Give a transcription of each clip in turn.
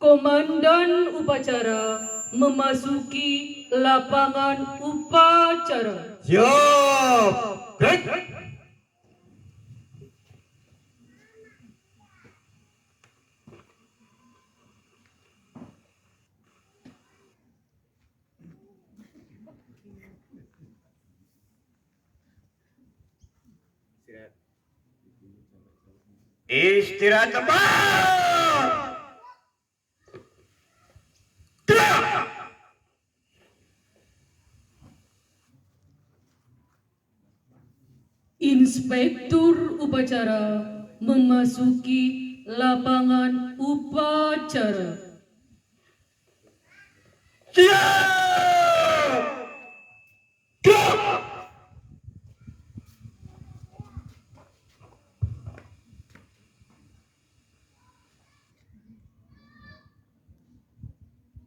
Komandan upacara memasuki lapangan upacara. Siap. Gerak. Istirahat tempat. Gerak. Inspektur upacara memasuki lapangan upacara. Siap. Gerak.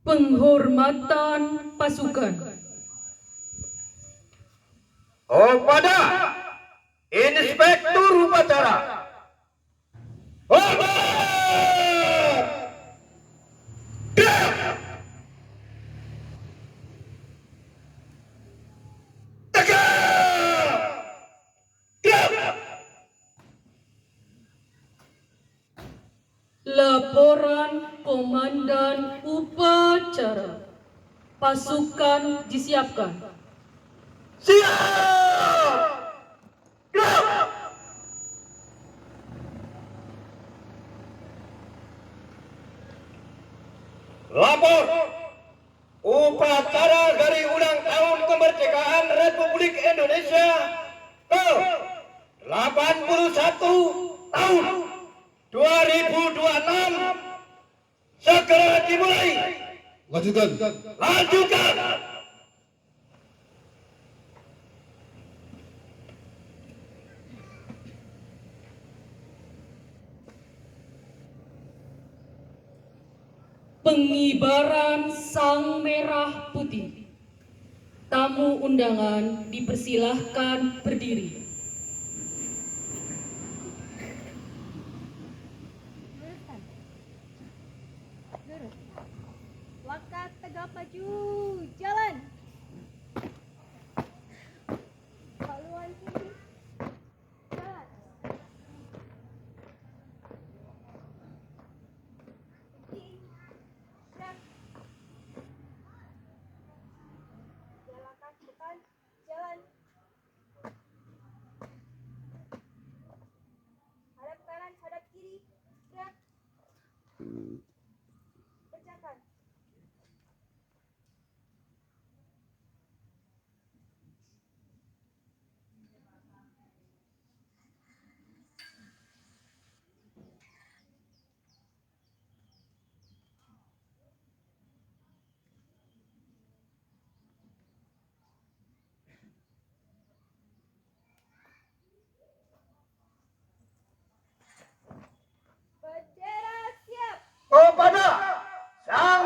Penghormatan pasukan. Kepada Inspektur upacara. Hormat. Gerak. Tegak. Gerak. Laporan Komandan upacara. Pasukan disiapkan. Siap. Gerak. Lapor upacara dari ulang tahun kemerdekaan Republik Indonesia ke 81 tahun 2026 segera dimulai. Lanjutkan. Lanjutkan. Pengibaran sang merah putih. Tamu undangan dipersilahkan berdiri. Langkah tegak maju, jalan. Haluan tinggi, jalan. Tinggi, gerak. Jalankan depan, jalan. Hadap kanan, hadap kiri, gerak. Pecahkan. Bendera siap. Kepada sang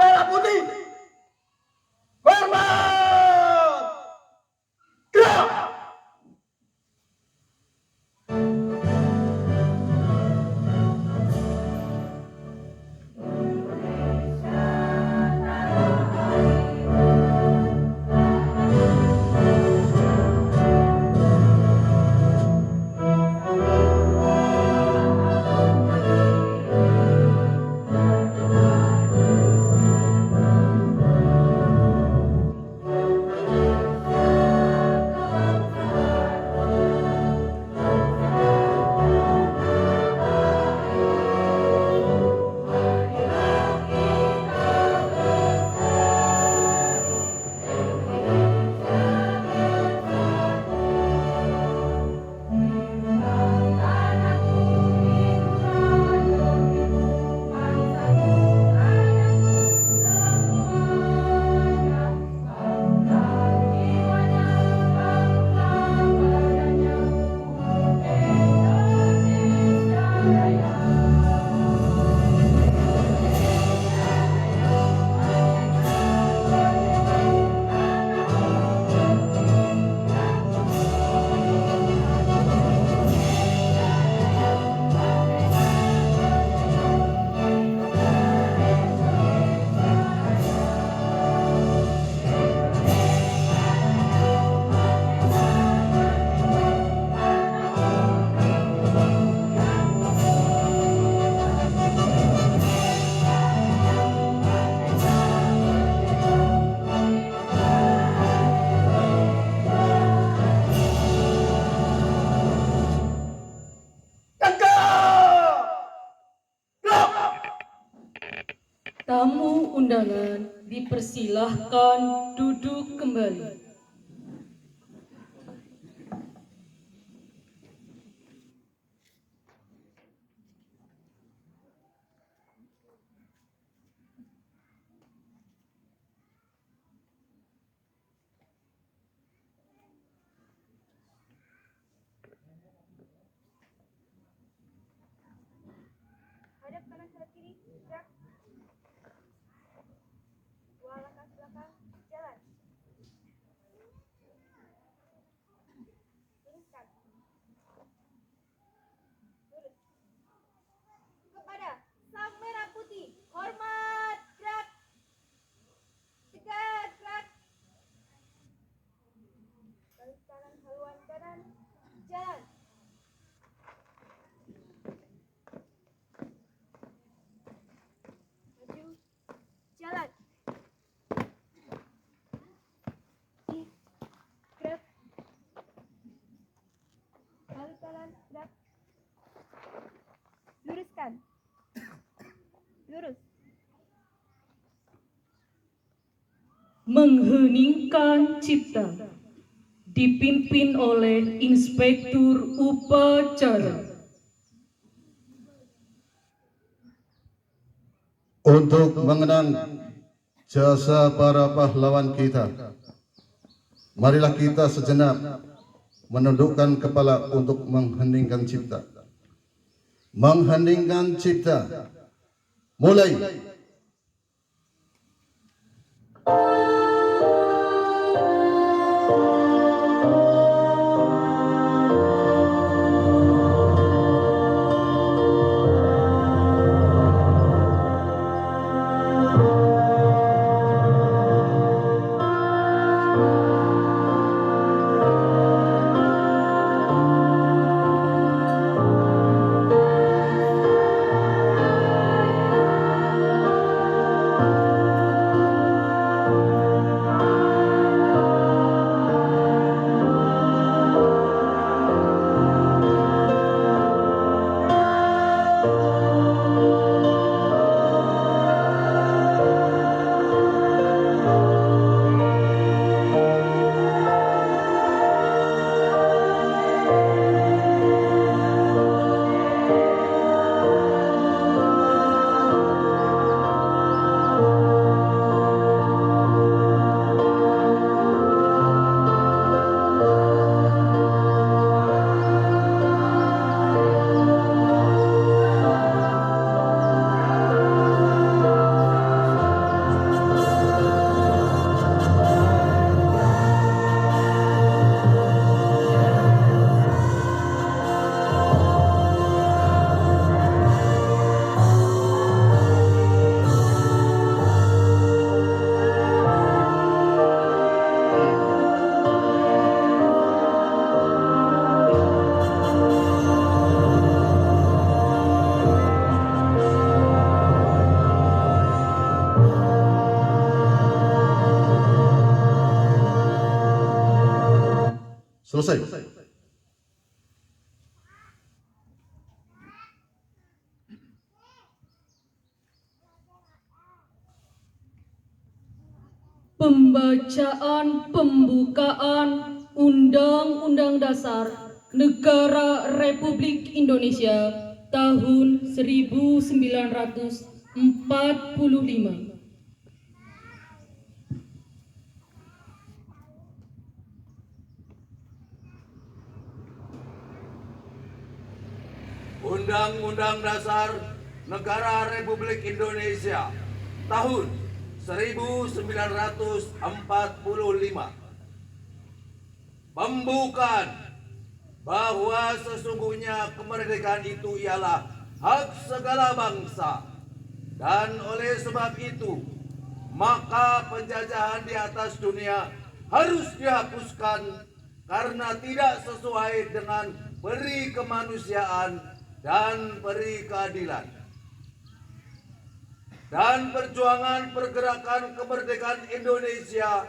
Tamu undangan dipersilahkan duduk kembali. Hadap kanan, hadap kiri, gerak. 2 langkah ke belakang, jalan. Luruskan. Lurus. Kepada sang merah putih, hormat, gerak. Tegak, gerak. Balik kanan, haluan kanan, jalan. Maju, jalan. Gerak. Balik kanan, gerak. Luruskan. Lurus. Mengheningkan cipta dipimpin oleh Inspektur Upacara. Untuk mengenang jasa para pahlawan kita, marilah kita sejenak menundukkan kepala untuk mengheningkan cipta. Mengheningkan cipta. Mulai. Selesai. Pembacaan pembukaan Undang-Undang Dasar Negara Republik Indonesia tahun 1945. Undang-Undang Dasar Negara Republik Indonesia tahun 1945. Pembukaan bahwa sesungguhnya kemerdekaan itu ialah hak segala bangsa, dan oleh sebab itu maka penjajahan di atas dunia harus dihapuskan karena tidak sesuai dengan peri kemanusiaan dan peri keadilan. Dan perjuangan pergerakan kemerdekaan Indonesia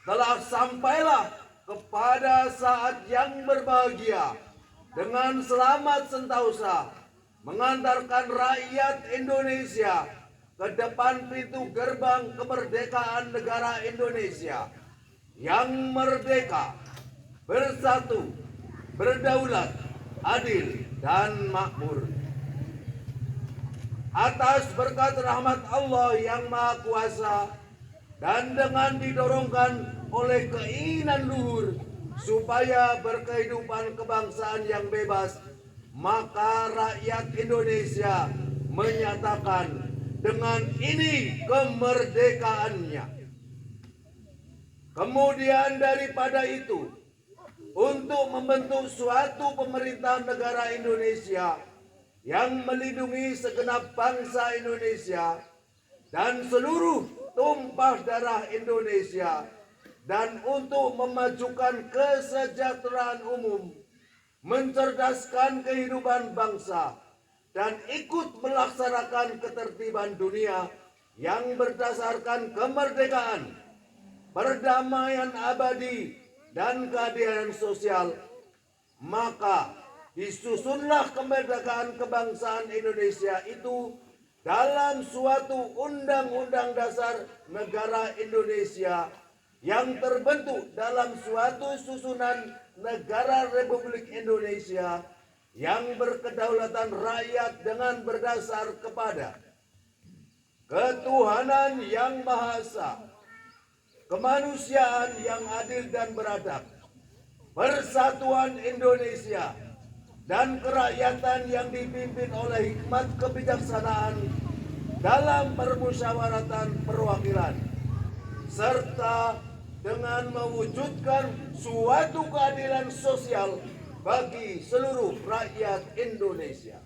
telah sampailah kepada saat yang berbahagia dengan selamat sentosa mengantarkan rakyat Indonesia ke depan pintu gerbang kemerdekaan negara Indonesia yang merdeka, bersatu, berdaulat, adil, dan makmur. Atas berkat rahmat Allah yang Maha Kuasa dan dengan didorongkan oleh keinginan luhur supaya berkehidupan kebangsaan yang bebas, maka rakyat Indonesia menyatakan dengan ini kemerdekaannya. Kemudian daripada itu, untuk membentuk suatu pemerintahan negara Indonesia yang melindungi segenap bangsa Indonesia dan seluruh tumpah darah Indonesia, dan untuk memajukan kesejahteraan umum, mencerdaskan kehidupan bangsa, dan ikut melaksanakan ketertiban dunia yang berdasarkan kemerdekaan, perdamaian abadi, dan keadilan sosial, maka disusunlah kemerdekaan kebangsaan Indonesia itu dalam suatu Undang-Undang Dasar Negara Indonesia yang terbentuk dalam suatu susunan Negara Republik Indonesia yang berkedaulatan rakyat dengan berdasar kepada ketuhanan yang Maha Esa, kemanusiaan yang adil dan beradab, persatuan Indonesia, dan kerakyatan yang dipimpin oleh hikmat kebijaksanaan dalam permusyawaratan perwakilan, serta dengan mewujudkan suatu keadilan sosial bagi seluruh rakyat Indonesia.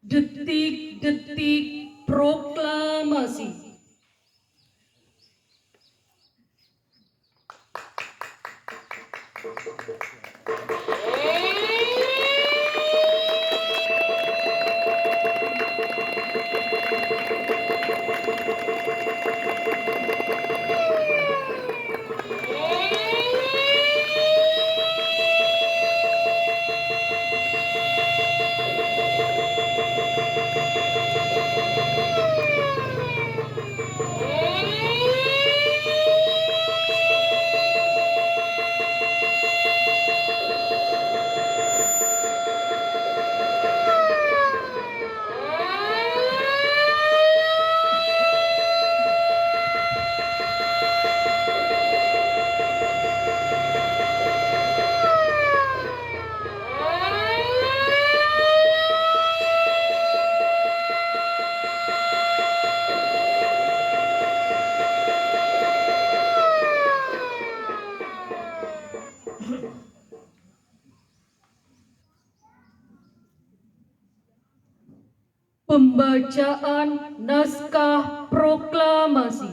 Detik-detik proklamasi. Pembacaan naskah proklamasi.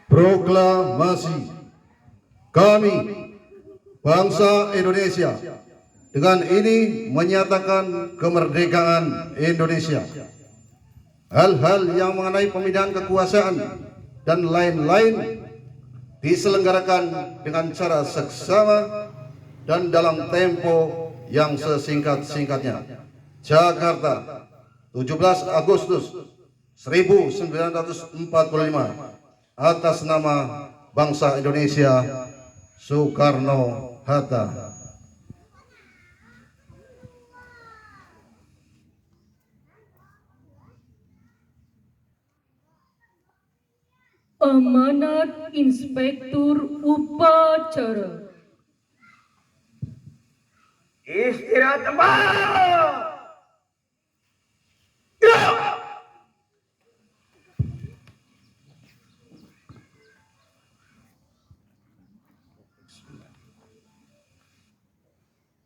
Proklamasi. Kami, bangsa Indonesia, dengan ini menyatakan kemerdekaan Indonesia. Hal-hal yang mengenai pemindahan kekuasaan dan lain-lain diselenggarakan dengan cara seksama dan dalam tempo yang sesingkat-singkatnya. Jakarta, 17 Agustus 1945. Atas nama bangsa Indonesia, Soekarno-Hatta. Amanat Inspektur Upacara. Istirahat tempat. Ya.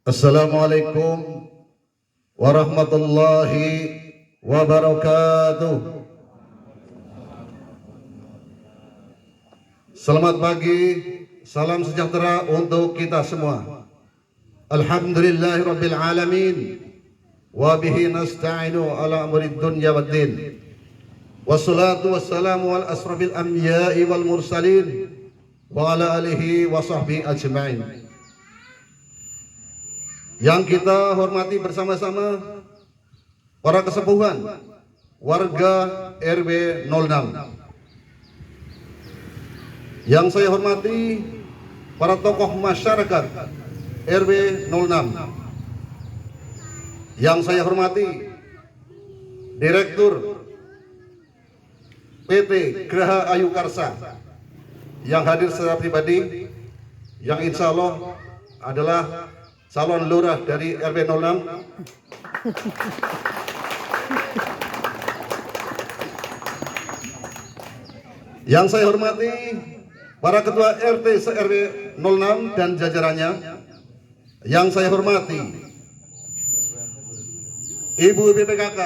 Assalamualaikum warahmatullahi wabarakatuh. Selamat pagi, salam sejahtera untuk kita semua. Alhamdulillahirabbil alamin. wa bihi nasta'inu ala amrid dunya waddin. Wassalatu wassalamu ala asrafil anbiya'i wal mursalin wa ala alihi wa sahbihi ajma'in. Yang kita hormati bersama-sama para kesepuhan warga RW 06. Yang saya hormati para tokoh masyarakat RW 06. Yang saya hormati Direktur PT Graha Ayu Karsa yang hadir secara pribadi, yang insya Allah adalah calon lurah dari RW 06. Yang saya hormati para ketua RT se-RW 06 dan jajarannya. Yang saya hormati Ibu BPKK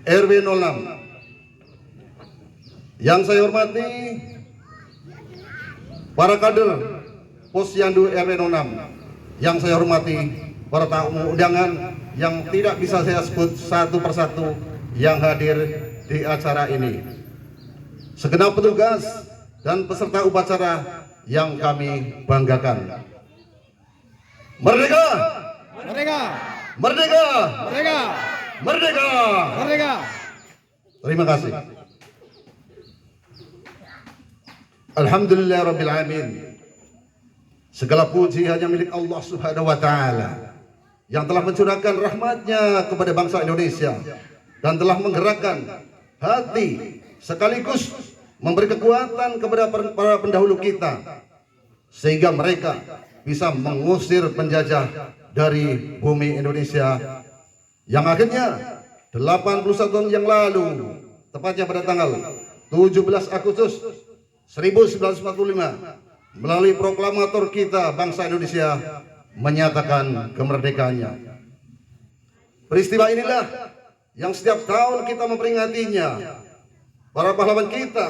RW 06. Yang saya hormati para kader Posyandu RW 06. Yang saya hormati para tamu undangan yang tidak bisa saya sebut satu persatu yang hadir di acara ini. Segenap petugas dan peserta upacara yang kami banggakan. Merdeka! Merdeka! Merdeka! Merdeka! Merdeka! Merdeka! Terima kasih. Alhamdulillah Rabbil Alamin. Segala puji hanya milik Allah Subhanahu wa Ta'ala yang telah mencurahkan rahmatnya kepada bangsa Indonesia dan telah menggerakkan hati sekaligus memberi kekuatan kepada para pendahulu kita sehingga mereka bisa mengusir penjajah dari bumi Indonesia yang akhirnya 81 tahun yang lalu, tepatnya pada tanggal 17 Agustus 1945, melalui proklamator kita bangsa Indonesia menyatakan kemerdekaannya. Peristiwa inilah yang setiap tahun kita memperingatinya. Para pahlawan kita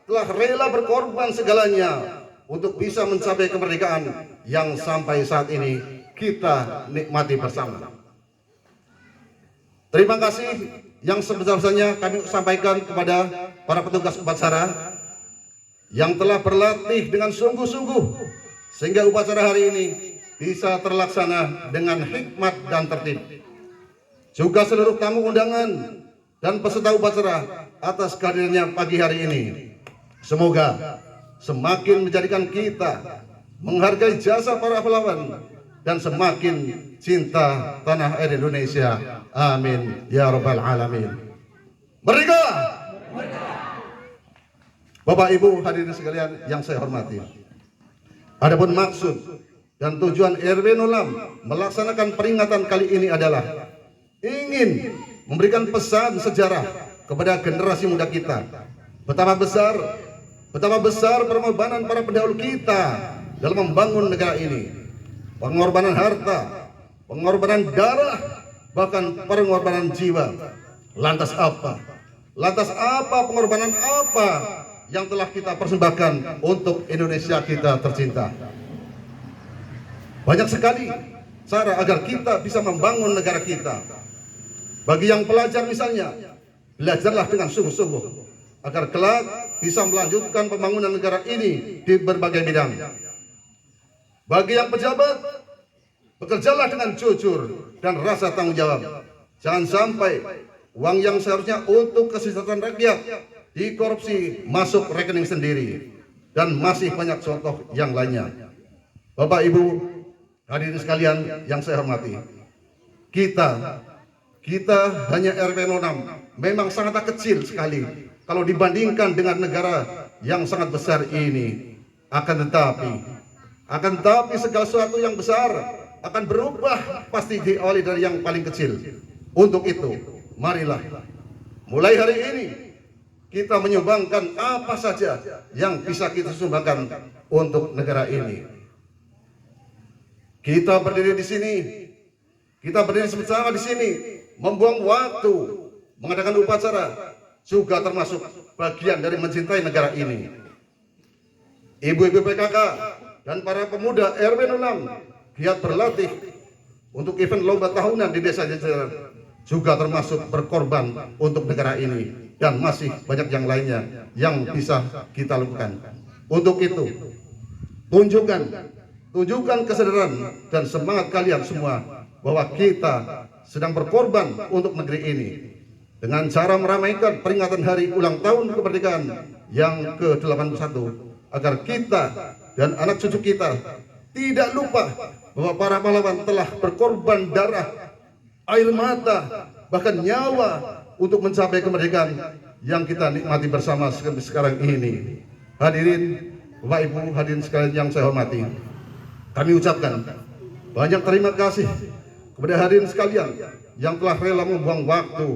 telah rela berkorban segalanya untuk bisa mencapai kemerdekaan yang sampai saat ini kita nikmati bersama. Terima kasih yang sebesar-besarnya kami sampaikan kepada para petugas upacara yang telah berlatih dengan sungguh-sungguh sehingga upacara hari ini bisa terlaksana dengan hikmat dan tertib. Juga seluruh tamu undangan dan peserta upacara atas kehadirannya pagi hari ini. Semoga semakin menjadikan kita menghargai jasa para pahlawan dan semakin cinta tanah air Indonesia. Amin ya rabbal alamin. Merdeka! Bapak Ibu hadirin sekalian yang saya hormati. Adapun maksud dan tujuan RW 06 melaksanakan peringatan kali ini adalah ingin memberikan pesan sejarah kepada generasi muda kita. Betapa besar pengorbanan para pendahulu kita dalam membangun negara ini. Pengorbanan harta, pengorbanan darah, bahkan pengorbanan jiwa. Lantas apa pengorbanan apa yang telah kita persembahkan untuk Indonesia kita tercinta? Banyak sekali cara agar kita bisa membangun negara kita. Bagi yang pelajar misalnya, belajarlah dengan sungguh-sungguh agar kelak bisa melanjutkan pembangunan negara ini di berbagai bidang. Bagi yang pejabat, bekerjalah dengan jujur dan rasa tanggung jawab. Jangan sampai uang yang seharusnya untuk kesejahteraan rakyat dikorupsi masuk rekening sendiri, dan masih banyak contoh yang lainnya. Bapak Ibu hadirin sekalian yang saya hormati, kita hanya RW 06 memang sangat kecil sekali kalau dibandingkan dengan negara yang sangat besar ini. Akan tetapi segala sesuatu yang besar akan berubah pasti diawali dari yang paling kecil. Untuk itu, marilah mulai hari ini kita menyumbangkan apa saja yang bisa kita sumbangkan untuk negara ini. Kita berdiri di sini, kita berdiri bersama di sini, membuang waktu, mengadakan upacara, juga termasuk bagian dari mencintai negara ini. Ibu-ibu PKK dan para pemuda RW 06 giat berlatih untuk event lomba tahunan di desa jajaran, juga termasuk berkorban untuk negara ini, dan masih banyak yang lainnya yang bisa kita lakukan. Untuk itu, tunjukkan kesadaran dan semangat kalian semua bahwa kita sedang berkorban untuk negeri ini dengan cara meramaikan peringatan hari ulang tahun kemerdekaan yang ke-81, agar kita dan anak cucu kita tidak lupa bahwa para pahlawan telah berkorban darah, air mata, bahkan nyawa untuk mencapai kemerdekaan yang kita nikmati bersama sekarang ini. Hadirin Bapak Ibu, hadirin sekalian yang saya hormati, kami ucapkan banyak terima kasih kepada hadirin sekalian yang telah rela membuang waktu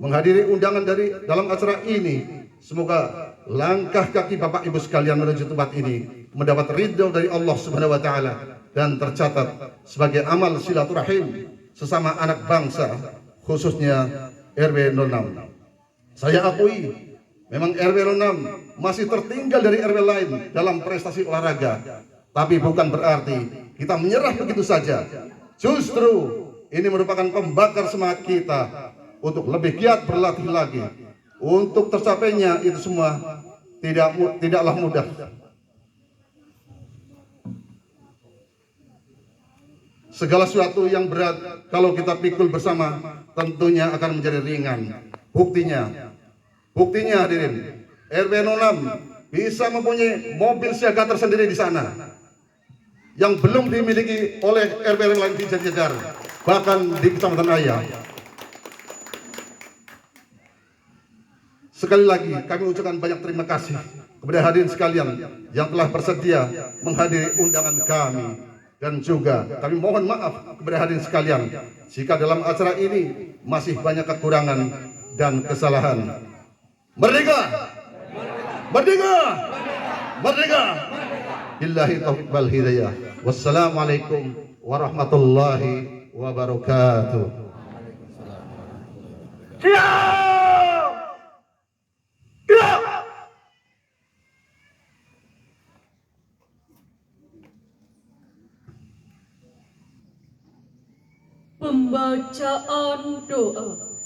menghadiri undangan dalam acara ini. Semoga langkah kaki Bapak Ibu sekalian menuju tempat ini mendapat ridho dari Allah Subhanahu wa taala dan tercatat sebagai amal silaturahim sesama anak bangsa, khususnya RW 06. Saya akui memang RW 06 masih tertinggal dari RW lain dalam prestasi olahraga, tapi bukan berarti kita menyerah begitu saja. Justru ini merupakan pembakar semangat kita untuk lebih giat berlatih lagi. Untuk tercapainya itu semua tidaklah mudah. Segala sesuatu yang berat kalau kita pikul bersama tentunya akan menjadi ringan. Buktinya hadirin, RW 06 bisa mempunyai mobil siaga tersendiri di sana yang belum dimiliki oleh RW lain di Jajar, bahkan di Kecamatan Ayah. Sekali lagi kami ucapkan banyak terima kasih kepada hadirin sekalian yang telah bersedia menghadiri undangan kami, dan juga kami mohon maaf kepada hadirin sekalian jika dalam acara ini masih banyak kekurangan dan kesalahan. Merdeka! Merdeka! Merdeka! Billahi taufiq wal hidayah. Wassalamualaikum warahmatullahi wabarakatuh. Pembacaan doa.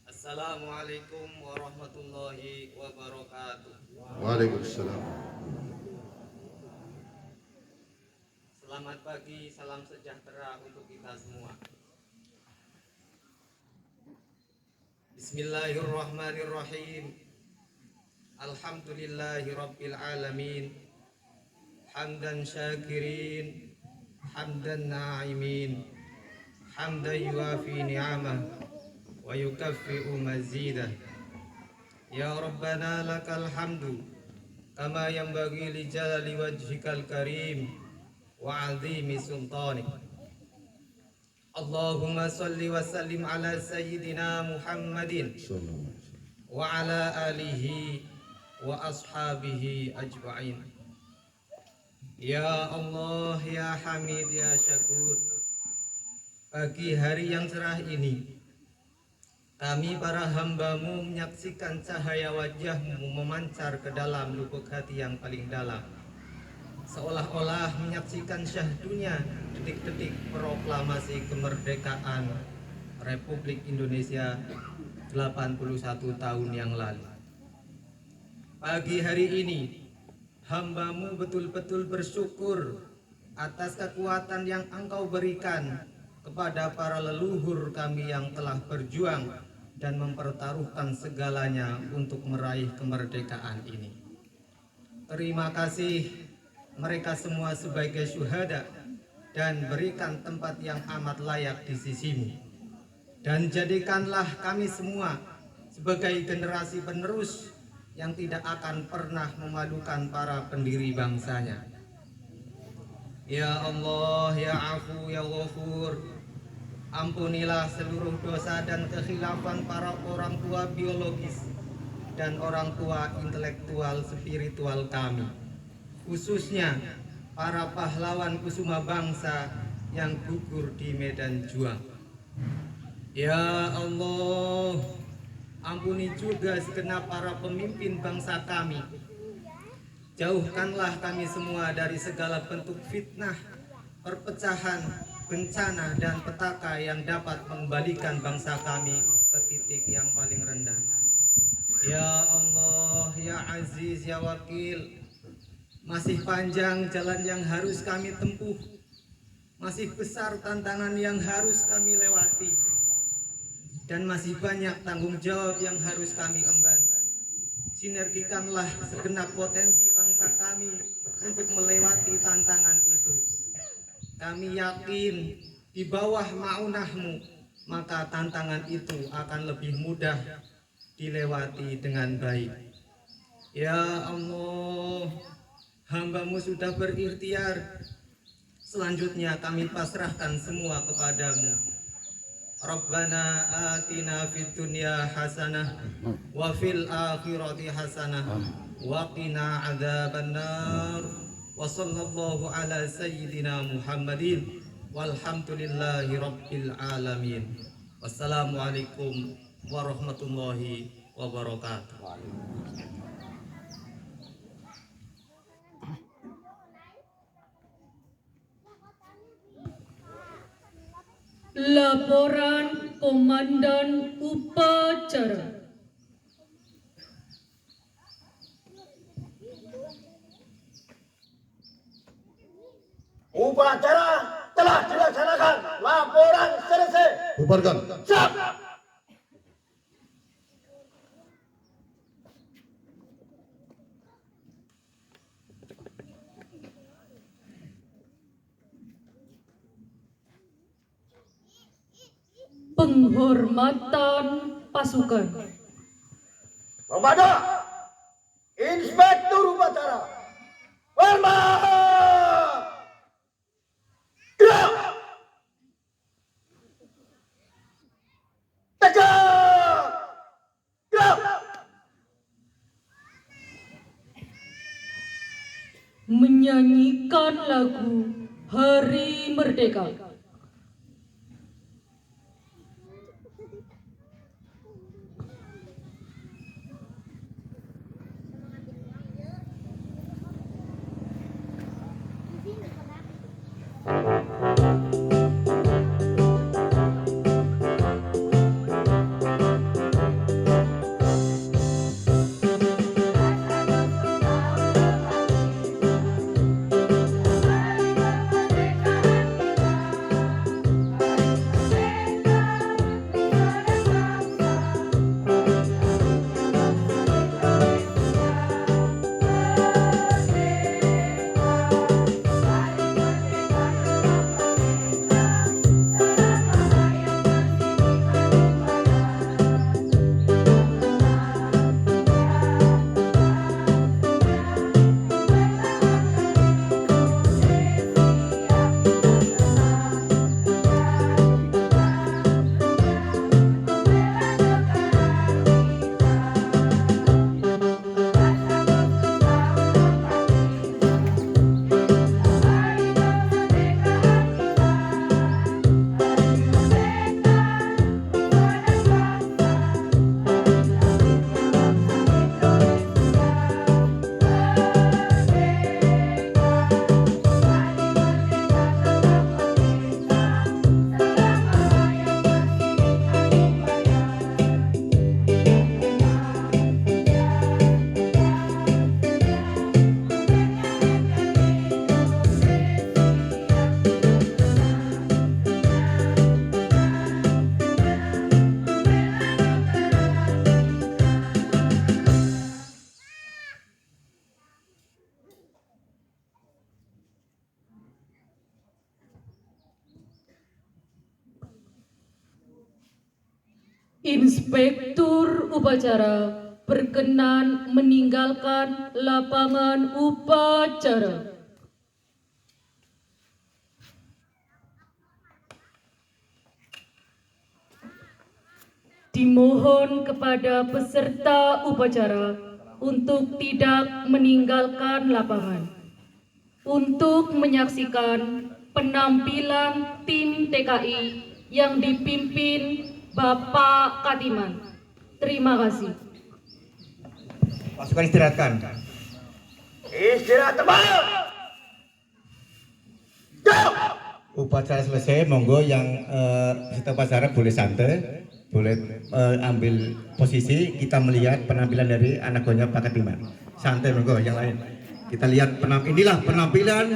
Assalamualaikum warahmatullahi wabarakatuh. Waalaikumsalam. Selamat pagi, salam sejahtera untuk kita semua. Bismillahirrahmanirrahim. Alhamdulillahi rabbil alamin. Hamdan syakirin, hamdan na'imin, hamdan yuafi ni'amah wa yukaffi'u mazidah. Ya Rabbana lakal hamdu kama yanbaghi li jalali wajhikal karim wa 'azimi sultanik. Allahumma salli wa sallim ala sayyidina Muhammadin wa ala alihi wa ashabihi ajma'in. Ya Allah, ya Hamid, ya Syakur, pagi hari yang cerah ini kami para hamba-Mu menyaksikan cahaya wajah-Mu memancar ke dalam lubuk hati yang paling dalam, seolah-olah menyaksikan syahdunya detik-detik proklamasi kemerdekaan Republik Indonesia 81 tahun yang lalu. Pagi hari ini hamba-Mu betul-betul bersyukur atas kekuatan yang Engkau berikan kepada para leluhur kami yang telah berjuang dan mempertaruhkan segalanya untuk meraih kemerdekaan ini. Terima kasih mereka semua sebagai syuhada, dan berikan tempat yang amat layak di sisi-Mu. Dan jadikanlah kami semua sebagai generasi penerus yang tidak akan pernah memalukan para pendiri bangsanya. Ya Allah, ya Afu, ya Ghafur, ampunilah seluruh dosa dan kekhilafan para orang tua biologis dan orang tua intelektual spiritual kami, khususnya para pahlawan kusuma bangsa yang gugur di medan juang. Ya Allah, ampuni juga segenap para pemimpin bangsa kami. Jauhkanlah kami semua dari segala bentuk fitnah, perpecahan, bencana, dan petaka yang dapat mengembalikan bangsa kami ke titik yang paling rendah. Ya Allah, Ya Aziz, Ya Wakil, masih panjang jalan yang harus kami tempuh, masih besar tantangan yang harus kami lewati, dan masih banyak tanggung jawab yang harus kami emban. Sinergikanlah segenap potensi bangsa kami untuk melewati tantangan itu. Kami yakin di bawah ma'unahmu, maka tantangan itu akan lebih mudah dilewati dengan baik. Ya Allah, hamba-Mu sudah berikhtiar. Selanjutnya kami pasrahkan semua kepadamu. Rabbana atina fid dunya hasanah wa fil akhirati hasanah wa qina adzabannar wa sallallahu ala sayyidina Muhammadin walhamdulillahi rabbil alamin. Wassalamualaikum warahmatullahi wabarakatuh. Laporan Komandan Upacara. Upacara telah dilaksanakan. Laporan selesai. Bubarkan. Siap. Penghormatan pasukan. Kepada Inspektur Upacara. Hormat. Gerak. Tegak. Gerak. Menyanyikan lagu Hari Merdeka. Inspektur Upacara berkenan meninggalkan lapangan upacara. Dimohon kepada peserta upacara untuk tidak meninggalkan lapangan untuk menyaksikan penampilan tim TKI yang dipimpin Bapak Katiman. Terima kasih. Pasukan istirahatkan. Istirahat tebal. Upacara selesai, monggo yang peserta upacara boleh santai, boleh ambil posisi. Kita melihat penampilan dari anak buahnya Pak Katiman. Santai monggo, yang lain. Kita lihat inilah penampilan